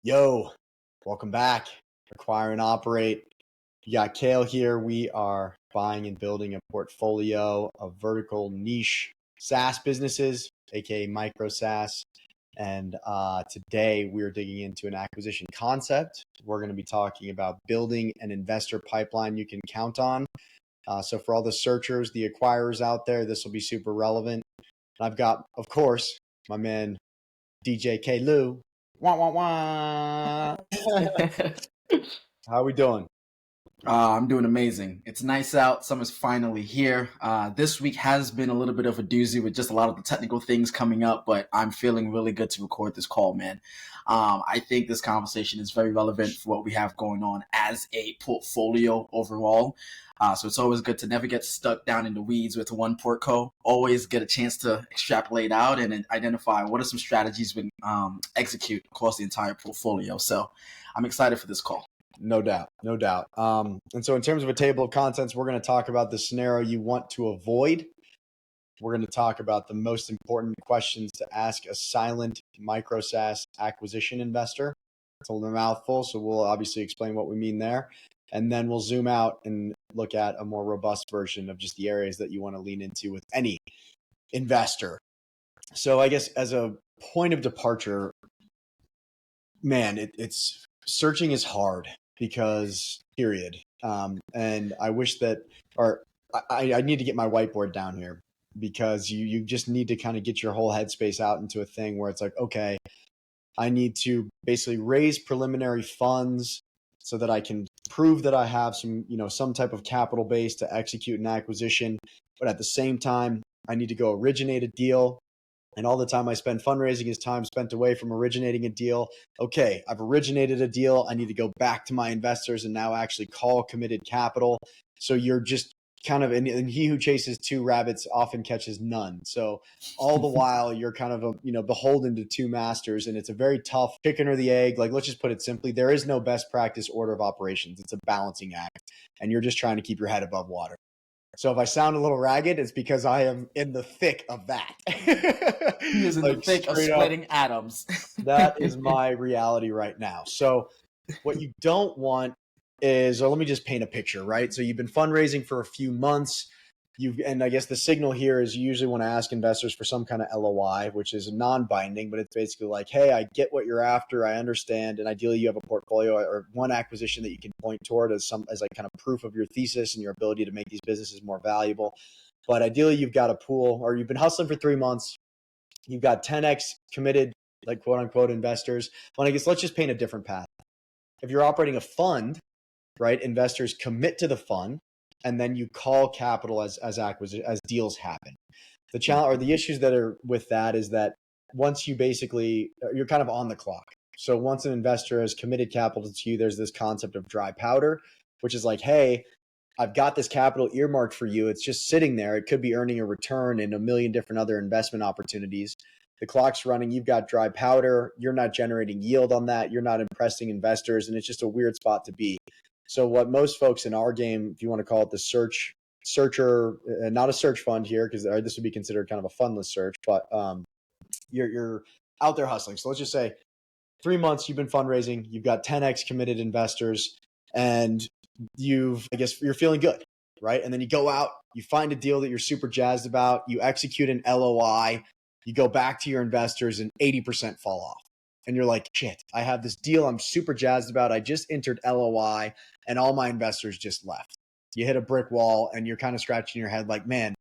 Yo, welcome back. Acquire and operate. You got Kale here. We are buying and building a portfolio of vertical niche SaaS businesses, aka Micro SaaS. And today we're digging into an acquisition concept. We're going to be talking about building an investor pipeline you can count on. So for all the searchers, the acquirers out there, this will be super relevant. I've got, of course, my man DJ K. Lou. Wah, wah, wah. How are we doing? I'm doing amazing. It's nice out. Summer's finally here. This week has been a little bit of a doozy with just a lot of the technical things coming up, but I'm feeling really good to record this call, man. I think this conversation is very relevant for what we have going on as a portfolio overall. So it's always good to never get stuck down in the weeds with one portco. Always get a chance to extrapolate out and identify what are some strategies we can execute across the entire portfolio. So I'm excited for this call. No doubt, no doubt. And so in terms of a table of contents, we're going to talk about the scenario you want to avoid. We're going to talk about the most important questions to ask a silent micro SaaS acquisition investor. It's a mouthful, so we'll obviously explain what we mean there. And then we'll zoom out and look at a more robust version of just the areas that you want to lean into with any investor. So I guess as a point of departure, man, it's searching is hard because period. And I wish that, or I need to get my whiteboard down here because you just need to kind of get your whole headspace out into a thing where it's like, okay, I need to basically raise preliminary funds so that I can prove that I have some type of capital base to execute an acquisition. But at the same time, I need to go originate a deal. And all the time I spend fundraising is time spent away from originating a deal. Okay, I've originated a deal. I need to go back to my investors and now actually call committed capital. So you're just kind of, and he who chases two rabbits often catches none. So all the while you're kind of, beholden to two masters, and it's a very tough chicken or the egg. Like, let's just put it simply. There is no best practice order of operations. It's a balancing act, and you're just trying to keep your head above water. So if I sound a little ragged, it's because I am in the thick of that. He is in the thick of splitting atoms. That is my reality right now. So what you don't want is, or let me just paint a picture, right? So you've been fundraising for a few months. And I guess the signal here is you usually want to ask investors for some kind of LOI, which is non-binding, but it's basically like, hey, I get what you're after. I understand. And ideally you have a portfolio or one acquisition that you can point toward as like kind of proof of your thesis and your ability to make these businesses more valuable. But ideally you've got a pool, or you've been hustling for 3 months. You've got 10X committed, like quote unquote investors. Well, I guess let's just paint a different path. If you're operating a fund, right, investors commit to the fund, and then you call capital as deals happen. The challenge or the issues that are with that is that once you're kind of on the clock. So once an investor has committed capital to you, there's this concept of dry powder, which is like, hey, I've got this capital earmarked for you. It's just sitting there. It could be earning a return in a million different other investment opportunities. The clock's running. You've got dry powder. You're not generating yield on that. You're not impressing investors. And it's just a weird spot to be. So what most folks in our game, if you want to call it the searcher, not a search fund here, because this would be considered kind of a fundless search, but you're out there hustling. So let's just say 3 months you've been fundraising, you've got 10X committed investors, and you're feeling good, right? And then you go out, you find a deal that you're super jazzed about, you execute an LOI, you go back to your investors and 80% fall off. And you're like, shit, I have this deal I'm super jazzed about. I just entered LOI and all my investors just left. You hit a brick wall and you're kind of scratching your head like, man,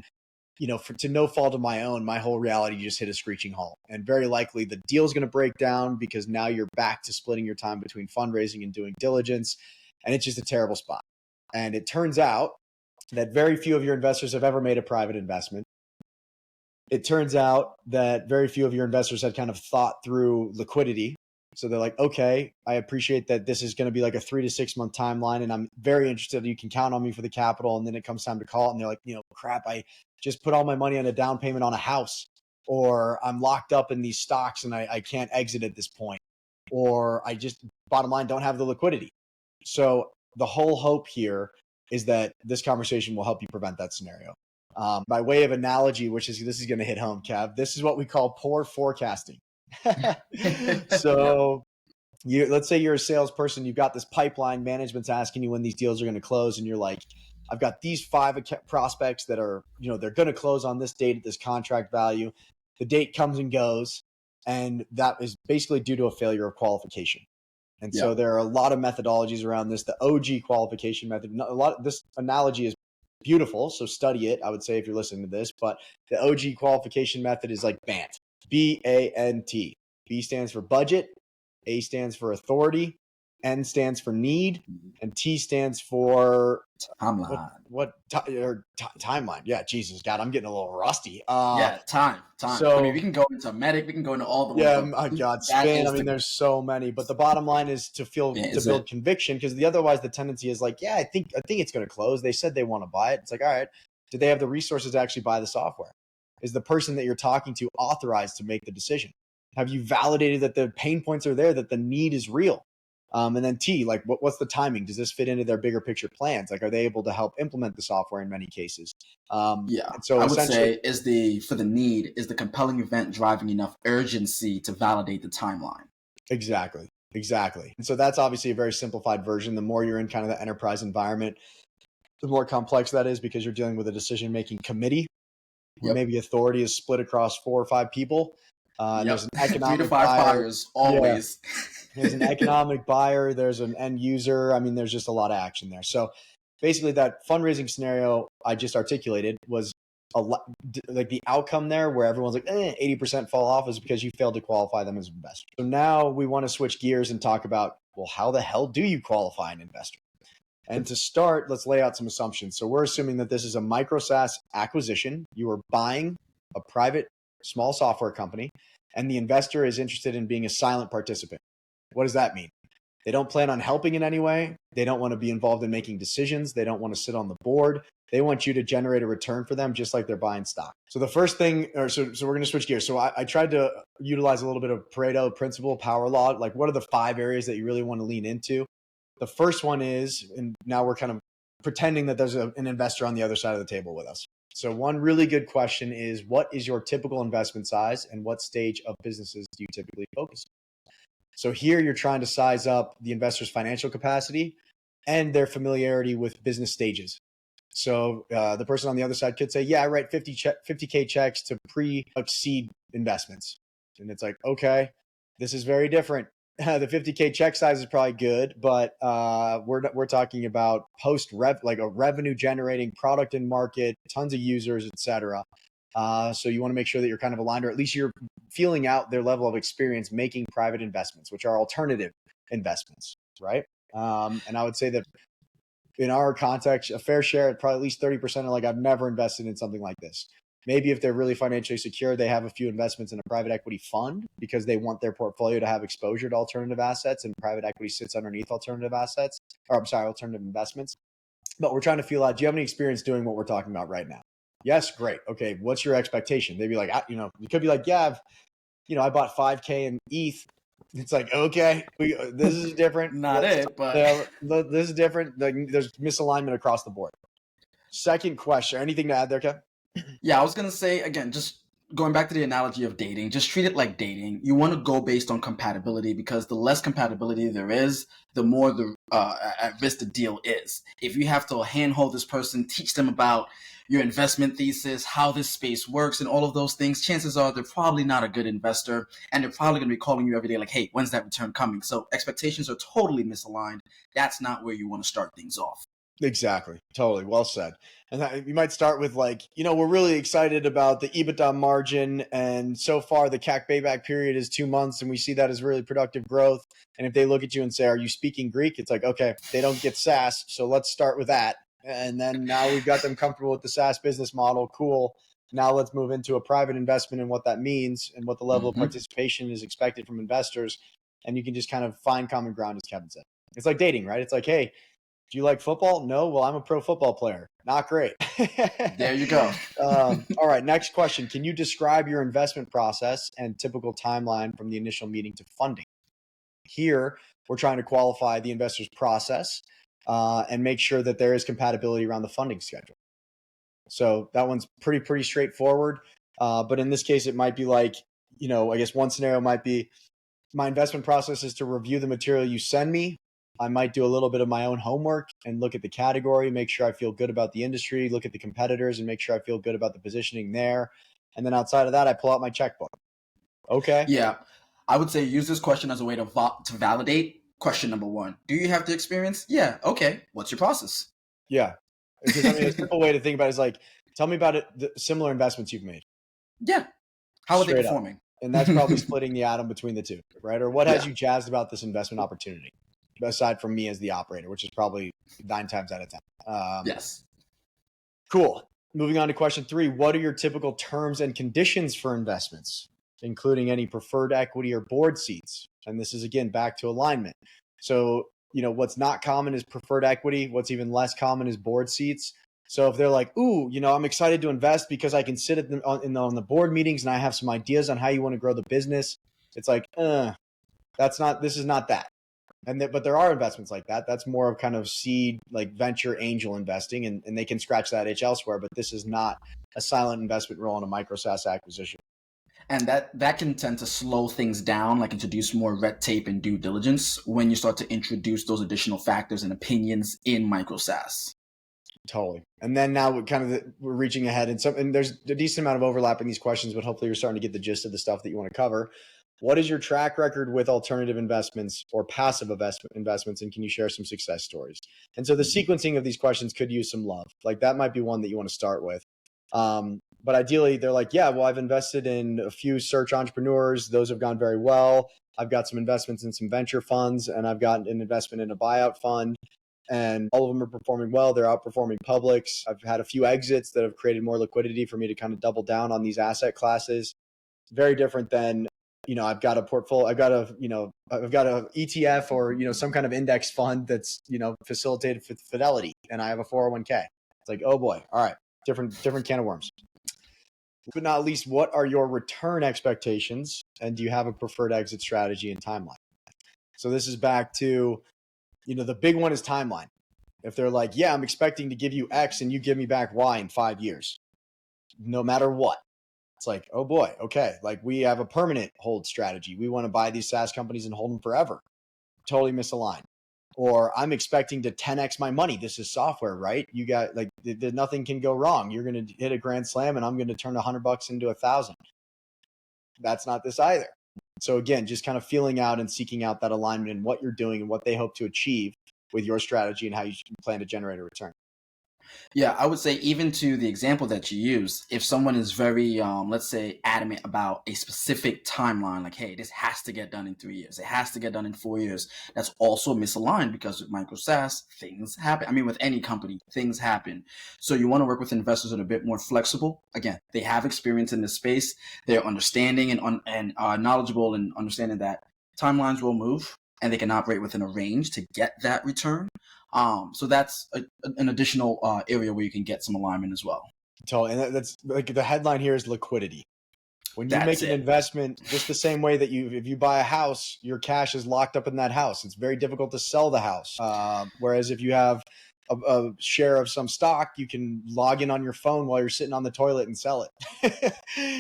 to no fault of my own, my whole reality just hit a screeching halt. And very likely the deal's going to break down because now you're back to splitting your time between fundraising and doing diligence. And it's just a terrible spot. And it turns out that very few of your investors have ever made a private investment. It turns out that very few of your investors had kind of thought through liquidity. So they're like, okay, I appreciate that this is going to be like a 3 to 6 month timeline, and I'm very interested. You can count on me for the capital. And then it comes time to call it, and they're like, crap, I just put all my money on a down payment on a house, or I'm locked up in these stocks and I can't exit at this point, or I just, bottom line, don't have the liquidity. So the whole hope here is that this conversation will help you prevent that scenario. By way of analogy, this is going to hit home, Kev. This is what we call poor forecasting. So let's say you're a salesperson, you've got this pipeline, management's asking you when these deals are going to close, and you're like, I've got these 5 prospects that are, they're going to close on this date at this contract value. The date comes and goes, and that is basically due to a failure of qualification. And Yeah. so there are a lot of methodologies around this. The OG qualification method, this analogy is beautiful, so study it, I would say, if you're listening to this. But the OG qualification method is like BANT, BANT. B stands for budget, A stands for authority, N stands for need, and T stands for timeline. Timeline. Yeah, Jesus, God, I'm getting a little rusty. Time. So I mean, we can go into medic, we can go into all the ones. Yeah, my God, span. I mean, there's so many, but the bottom line is to build conviction, because otherwise the tendency is like, yeah, I think it's going to close. They said they want to buy it. It's like, all right, do they have the resources to actually buy the software? Is the person that you're talking to authorized to make the decision? Have you validated that the pain points are there, that the need is real? And then T, like, what's the timing? Does this fit into their bigger picture plans? Like, are they able to help implement the software in many cases? So I would say for the need, is the compelling event driving enough urgency to validate the timeline? Exactly. And so that's obviously a very simplified version. The more you're in kind of the enterprise environment, the more complex that is, because you're dealing with a decision-making committee where maybe authority is split across 4 or 5 people. There's an economic 3 to 5 buyers always. Yeah. There's an economic buyer. There's an end user. I mean, there's just a lot of action there. So basically that fundraising scenario I just articulated was like the outcome there, where everyone's like 80% fall off, is because you failed to qualify them as an investor. So now we want to switch gears and talk about, well, how the hell do you qualify an investor? And to start, let's lay out some assumptions. So we're assuming that this is a micro SaaS acquisition. You are buying a private small software company, and the investor is interested in being a silent participant. What does that mean? They don't plan on helping in any way. They don't want to be involved in making decisions. They don't want to sit on the board. They want you to generate a return for them, just like they're buying stock. So the first thing, so we're going to switch gears. So I tried to utilize a little bit of Pareto principle, power law. Like, what are the 5 areas that you really want to lean into? The first one is, and now we're kind of pretending that there's an investor on the other side of the table with us. So one really good question is, what is your typical investment size, and what stage of businesses do you typically focus on? So here you're trying to size up the investor's financial capacity and their familiarity with business stages. So the person on the other side could say, yeah, I write 50K checks to pre-seed investments. And it's like, okay, this is very different. The 50K check size is probably good, but we're talking about like a revenue generating product in market, tons of users, et cetera. So you want to make sure that you're kind of aligned, or at least you're feeling out their level of experience making private investments, which are alternative investments, right? And I would say that in our context, a fair share, probably at least 30% are like, I've never invested in something like this. Maybe if they're really financially secure, they have a few investments in a private equity fund because they want their portfolio to have exposure to alternative assets, and private equity sits underneath alternative investments. But we're trying to feel out, do you have any experience doing what we're talking about right now? Yes, great. Okay, what's your expectation? They'd be like, you could be like, yeah, I bought 5K in ETH. It's like, okay, this is different. This is different. There's misalignment across the board. Second question, anything to add there, Kev? Yeah, I was going to say, again, just going back to the analogy of dating, just treat it like dating. You want to go based on compatibility, because the less compatibility there is, the more at risk the deal is. If you have to handhold this person, teach them about your investment thesis, how this space works, and all of those things, chances are they're probably not a good investor, and they're probably going to be calling you every day like, hey, when's that return coming? So expectations are totally misaligned. That's not where you want to start things off. Exactly. Totally. Well said. And you might start with like, we're really excited about the EBITDA margin, and so far the CAC payback period is 2 months, and we see that as really productive growth. And if they look at you and say, are you speaking Greek? It's like, okay, they don't get SaaS. So let's start with that. And then now we've got them comfortable with the SaaS business model. Cool. Now let's move into a private investment and what that means and what the level of participation is expected from investors. And you can just kind of find common ground, as Kevin said. It's like dating, right? It's like, hey, do you like football? No. Well, I'm a pro football player. Not great. There you go. All right. Next question. Can you describe your investment process and typical timeline from the initial meeting to funding? Here, we're trying to qualify the investor's process and make sure that there is compatibility around the funding schedule. So that one's pretty straightforward. But in this case, it might be like, I guess one scenario might be, My investment process is to review the material you send me. I might do a little bit of my own homework and look at the category, make sure I feel good about the industry, look at the competitors and make sure I feel good about the positioning there. And then outside of that, I pull out my checkbook. Okay. Yeah, I would say use this question as a way to validate question number one. Do you have the experience? Yeah. Okay. What's your process? Yeah. Because I mean, a simple way to think about it is like, tell me about the similar investments you've made. Yeah. How are they Straight up. performing? And that's probably splitting the atom between the two, right? Or what has Yeah. you jazzed about this investment opportunity, aside from me as the operator, which is probably 9 times out of 10. Yes. Cool. Moving on to question 3. What are your typical terms and conditions for investments, including any preferred equity or board seats? And this is, again, back to alignment. So, what's not common is preferred equity. What's even less common is board seats. So if they're like, ooh, I'm excited to invest because I can sit on the board meetings and I have some ideas on how you want to grow the business. It's like, this is not that. But there are investments like that. That's more of kind of seed, like venture angel investing, and they can scratch that itch elsewhere. But this is not a silent investment role in a micro SaaS acquisition. And that can tend to slow things down, like introduce more red tape and due diligence when you start to introduce those additional factors and opinions in micro SaaS. Totally. And then now we're reaching ahead, and there's a decent amount of overlap in these questions, but hopefully you're starting to get the gist of the stuff that you want to cover. What is your track record with alternative investments or passive investments, and can you share some success stories? And so the sequencing of these questions could use some love. Like that might be one that you want to start with. But ideally, they're like, yeah, well, I've invested in a few search entrepreneurs. Those have gone very well. I've got some investments in some venture funds, and I've got an investment in a buyout fund. And all of them are performing well. They're outperforming publics. I've had a few exits that have created more liquidity for me to kind of double down on these asset classes. Very different than, I've got a portfolio, I've got a ETF or, some kind of index fund that's, facilitated with Fidelity, and I have a 401k. It's like, oh boy. All right. Different can of worms. But not least, what are your return expectations? And do you have a preferred exit strategy and timeline? So this is back to, the big one is timeline. If they're like, yeah, I'm expecting to give you X and you give me back Y in 5 years, no matter what. It's like, oh boy, okay. Like we have a permanent hold strategy. We want to buy these SaaS companies and hold them forever. Totally misaligned. Or I'm expecting to 10X my money. This is software, right? You got nothing can go wrong. You're going to hit a grand slam and I'm going to turn $100 into 1,000. That's not this either. So again, just kind of feeling out and seeking out that alignment in what you're doing and what they hope to achieve with your strategy and how you plan to generate a return. Yeah, I would say even to the example that you use, if someone is very, let's say, adamant about a specific timeline, like, hey, this has to get done in 3 years, it has to get done in 4 years, that's also misaligned because with micro SaaS, things happen. I mean, with any company, things happen. So you want to work with investors that are a bit more flexible. Again, they have experience in this space. They're understanding and knowledgeable and understanding that timelines will move and they can operate within a range to get that return. So that's an additional area where you can get some alignment as well. Totally. And that's like the headline here is liquidity. When you make an investment, just the same way that if you buy a house, your cash is locked up in that house. It's very difficult to sell the house. Whereas if you have a share of some stock, you can log in on your phone while you're sitting on the toilet and sell it.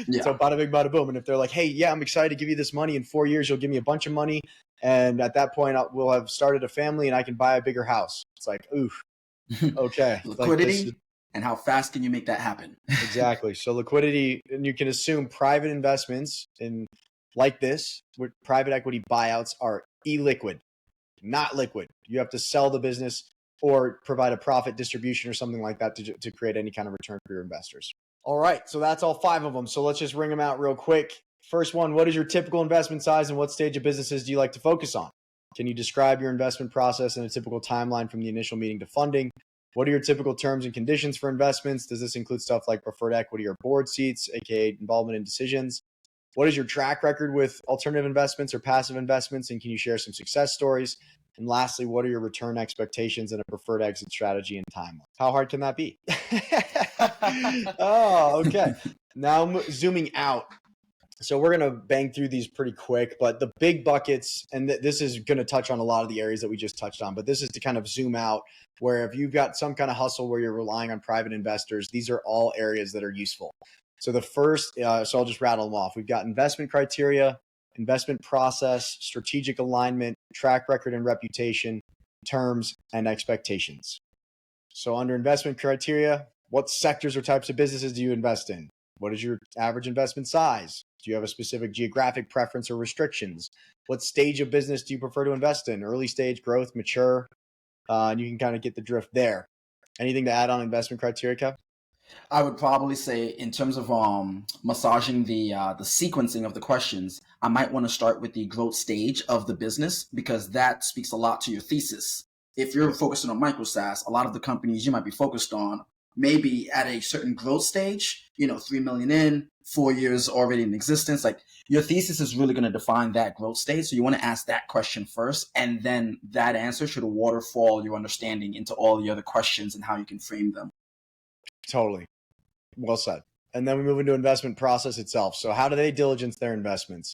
Yeah. So bada bing, bada boom. And if they're like, hey, yeah, I'm excited to give you this money in 4 years, you'll give me a bunch of money. And at that point, we'll have started a family and I can buy a bigger house. It's like, oof, okay. Liquidity and how fast can you make that happen? Exactly. So liquidity, and you can assume private investments in like this, where private equity buyouts are illiquid, not liquid. You have to sell the business or provide a profit distribution or something like that to create any kind of return for your investors. All right. So that's all 5 of them. So let's just ring them out real quick. First one, what is your typical investment size and what stage of businesses do you like to focus on? Can you describe your investment process and a typical timeline from the initial meeting to funding? What are your typical terms and conditions for investments? Does this include stuff like preferred equity or board seats, aka involvement in decisions? What is your track record with alternative investments or passive investments? And can you share some success stories? And lastly, what are your return expectations and a preferred exit strategy and timeline? How hard can that be? Oh, okay. Now zooming out. So we're going to bang through these pretty quick, but the big buckets, and this is going to touch on a lot of the areas that we just touched on, but this is to kind of zoom out where if you've got some kind of hustle where you're relying on private investors, these are all areas that are useful. So the first, so I'll just rattle them off. We've got investment criteria, investment process, strategic alignment, track record and reputation, terms, and expectations. So under investment criteria, what sectors or types of businesses do you invest in? What is your average investment size? Do you have a specific geographic preference or restrictions? What stage of business do you prefer to invest in? Early stage, growth, mature? And you can kind of get the drift there. Anything to add on investment criteria, Kev? I would probably say, in terms of massaging the sequencing of the questions, I might want to start with the growth stage of the business, because that speaks a lot to your thesis. If you're focusing on micro SaaS, a lot of the companies you might be focused on maybe at a certain growth stage, 3 million in, 4 years already in existence. Like, your thesis is really going to define that growth stage. So you want to ask that question first, and then that answer should waterfall your understanding into all the other questions and how you can frame them. Totally. Well said. And then we move into investment process itself. So how do they diligence their investments?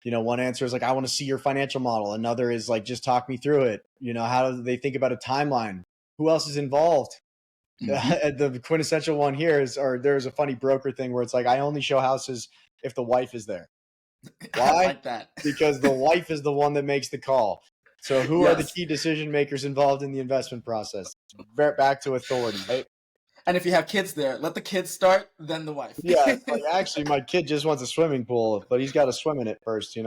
One answer is like, I want to see your financial model. Another is like, just talk me through it. How do they think about a timeline? Who else is involved? Mm-hmm. The quintessential one here is, or there's a funny broker thing where it's like, I only show houses if the wife is there. Why? I like that. Because the wife is the one that makes the call. So who are the key decision makers involved in the investment process? Back to authority, right? And if you have kids there, let the kids start, then the wife. Yeah, like, actually, my kid just wants a swimming pool, but he's got to swim in it first,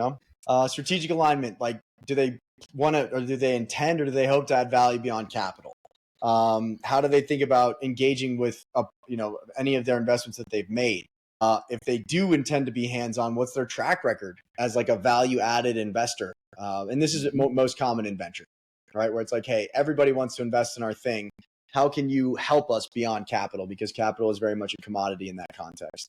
Strategic alignment, like, do they want to, or do they intend, or do they hope to add value beyond capital? How do they think about engaging with, any of their investments that they've made? If they do intend to be hands-on, what's their track record as like a value-added investor? And this is most common in venture, right? Where it's like, hey, everybody wants to invest in our thing. How can you help us beyond capital? Because capital is very much a commodity in that context.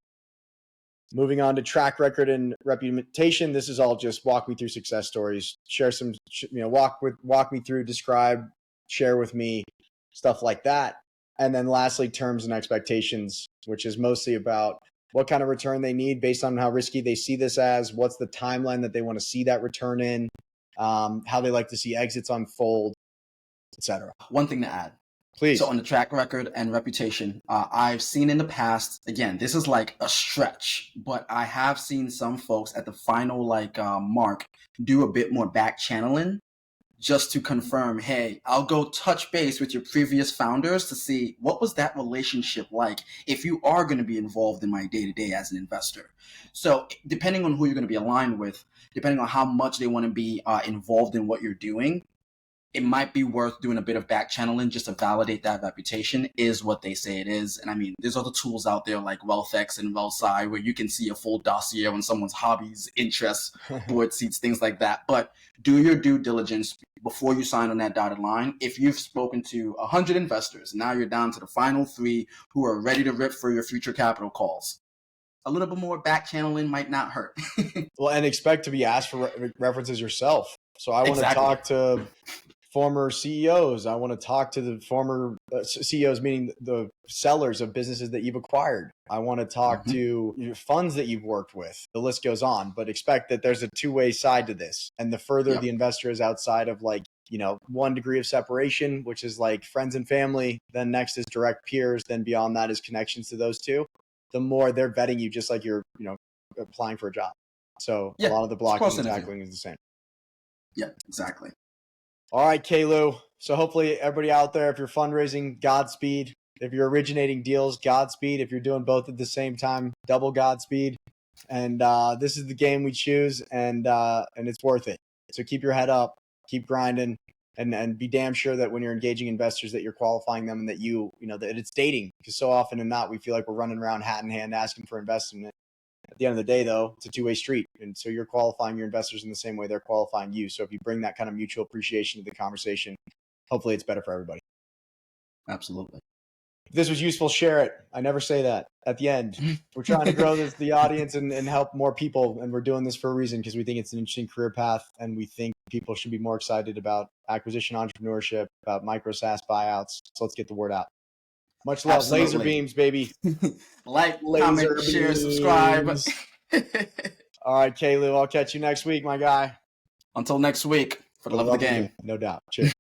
Moving on to track record and reputation. This is all just walk me through success stories, share some, walk me through, describe, share with me, stuff like that. And then lastly, terms and expectations, which is mostly about what kind of return they need based on how risky they see this as, what's the timeline that they want to see that return in, how they like to see exits unfold, etc. One thing to add. Please. So on the track record and reputation, I've seen in the past, again, this is like a stretch, but I have seen some folks at the final mark do a bit more back channeling just to confirm, hey, I'll go touch base with your previous founders to see what was that relationship like if you are going to be involved in my day-to-day as an investor. So depending on who you're going to be aligned with, depending on how much they want to be involved in what you're doing, it might be worth doing a bit of back channeling just to validate that reputation is what they say it is. And I mean, there's other tools out there like WealthX and WealthSci where you can see a full dossier on someone's hobbies, interests, board seats, things like that. But do your due diligence before you sign on that dotted line. If you've spoken to 100 investors, now you're down to the final 3 who are ready to rip for your future capital calls. A little bit more back channeling might not hurt. Well, and expect to be asked for references yourself. So I want to talk to former CEOs. I want to talk to the former CEOs, meaning the sellers of businesses that you've acquired. I want to talk to funds that you've worked with. The list goes on, but expect that there's a two-way side to this. And the further the investor is outside of 1 degree of separation, which is like friends and family, then next is direct peers, then beyond that is connections to those two, the more they're vetting you just like you're, applying for a job. So a lot of the blocking and tackling is the same. Yeah, exactly. All right, K-Lou. So hopefully everybody out there, if you're fundraising, Godspeed. If you're originating deals, Godspeed. If you're doing both at the same time, double Godspeed. And this is the game we choose, and it's worth it. So keep your head up, keep grinding, and be damn sure that when you're engaging investors that you're qualifying them and that that it's dating. Because so often than not, we feel like we're running around hat in hand asking for investment. At the end of the day, though, it's a two-way street. And so you're qualifying your investors in the same way they're qualifying you. So if you bring that kind of mutual appreciation to the conversation, hopefully it's better for everybody. Absolutely. If this was useful, share it. I never say that at the end. We're trying to grow the audience and help more people. And we're doing this for a reason because we think it's an interesting career path. And we think people should be more excited about acquisition entrepreneurship, about micro SaaS buyouts. So let's get the word out. Much love. Absolutely. Laser beams, baby. Like, comment, share, subscribe. All right, K-Lou, I'll catch you next week, my guy. Until next week, for the love of the game. No doubt. Cheers.